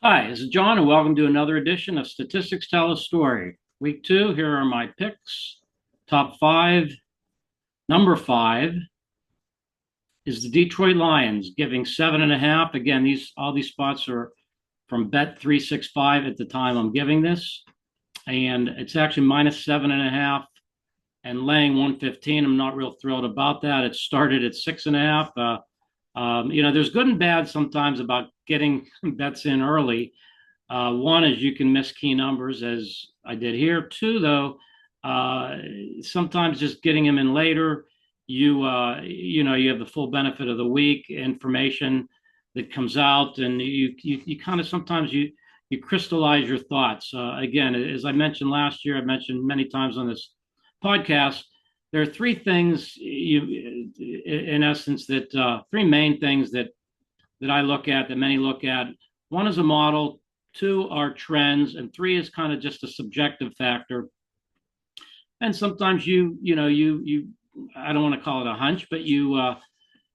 Hi, this is John, and welcome to another edition of Statistics Tell a Story. Week two, here are my picks. Top five. Number five is the Detroit Lions, giving 7.5. Again, all these spots are from Bet 365 at the time I'm giving this, and it's actually minus 7.5 and laying 115. I'm not real thrilled about that. It started at 6.5. There's good and bad sometimes about getting bets in early. One is you can miss key numbers, as I did here. Two, though, uh, sometimes just getting them in later, you have the full benefit of the week information that comes out, and you kind of sometimes you crystallize your thoughts. Again, as I mentioned last year, I've mentioned many times on this podcast. There are three things in essence, that three main things that I look at, that many look at. One is a model, two are trends, and three is kind of just a subjective factor. And sometimes you I don't want to call it a hunch, but you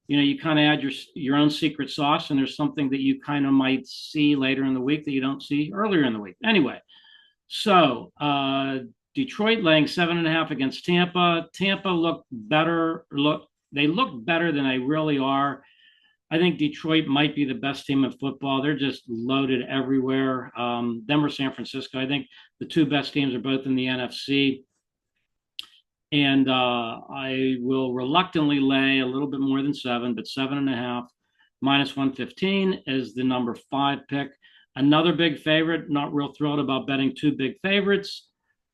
kind of add your own secret sauce, and there's something that you kind of might see later in the week that you don't see earlier in the week. Anyway, so Detroit laying 7.5 against Tampa. Tampa look better. They look better than they really are. I think Detroit might be the best team in football. They're just loaded everywhere. Them or San Francisco. I think the two best teams are both in the NFC. And I will reluctantly lay a little bit more than 7, but 7.5 minus 115 is the number 5 pick. Another big favorite. Not real thrilled about betting two big favorites.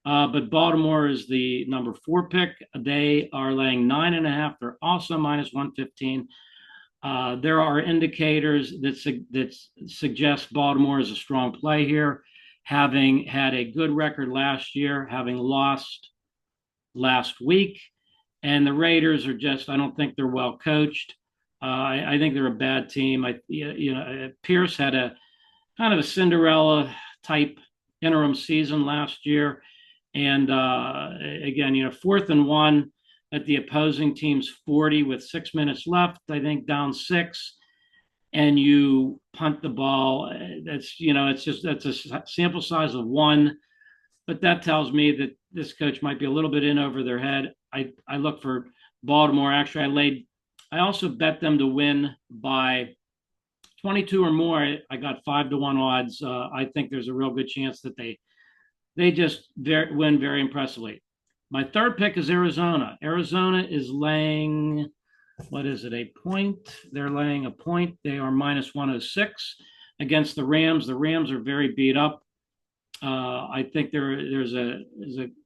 But Baltimore is the number 4 pick. They are laying 9.5. They're also minus 115. There are indicators that suggest Baltimore is a strong play here, having had a good record last year, having lost last week, and the Raiders are I don't think they're well coached. I think they're a bad team. Pierce had a kind of a Cinderella type interim season last year, and again, 4th and 1 at the opposing team's 40 with 6 minutes left, I think down 6, and you punt the ball. That's a sample size of 1, but that tells me that this coach might be a little bit in over their head. I look for Baltimore. Actually, I also bet them to win by 22 or more. I got 5-1 odds. I think there's a real good chance that they just win very impressively. My third pick is Arizona. Arizona is laying, what is it, a point? They're laying a point. They are minus 106 against the Rams. The Rams are very beat up. I think there's a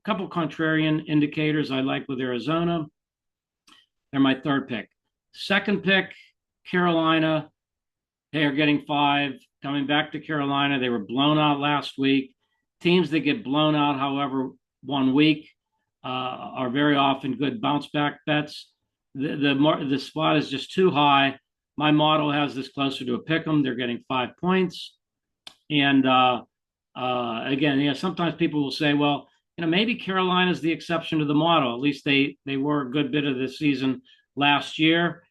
couple contrarian indicators I like with Arizona. They're my third pick. Second pick, Carolina. They are getting 5. Coming back to Carolina, they were blown out last week. Teams that get blown out, however, 1 week are very often good bounce back bets. The spot is just too high. My model has this closer to a pick 'em. They're getting 5 points, and again, sometimes people will say, well, maybe Carolina's the exception to the model. At least they were a good bit of the season last year.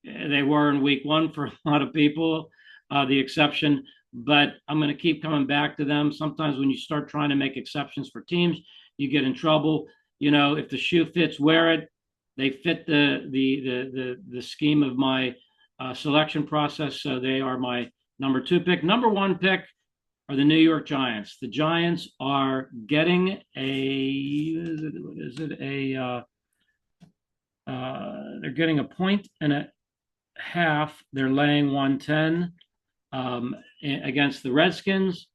They were in week 1 for a lot of people, the exception. But I'm going to keep coming back to them. Sometimes when you start trying to make exceptions for teams, you get in trouble. If the shoe fits, wear it. They fit the scheme of my selection process, so they are my number 2 pick. Number 1 pick are the New York Giants. The Giants are getting they're getting a point and a half. They're laying 110 against the Redskins.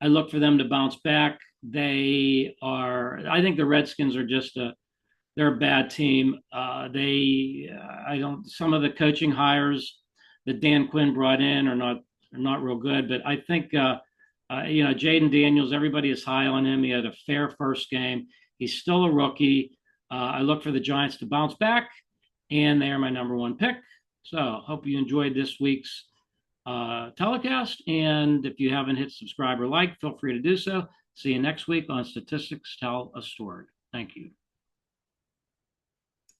I look for them to bounce back. I think the Redskins are they're a bad team. Some of the coaching hires that Dan Quinn brought in are not real good, but I think, Jaden Daniels, everybody is high on him. He had a fair first game. He's still a rookie. I look for the Giants to bounce back, and they are my number 1 pick. So hope you enjoyed this week's telecast. And if you haven't hit subscribe or like, feel free to do so. See you next week on Statistics Tell a Story. Thank you.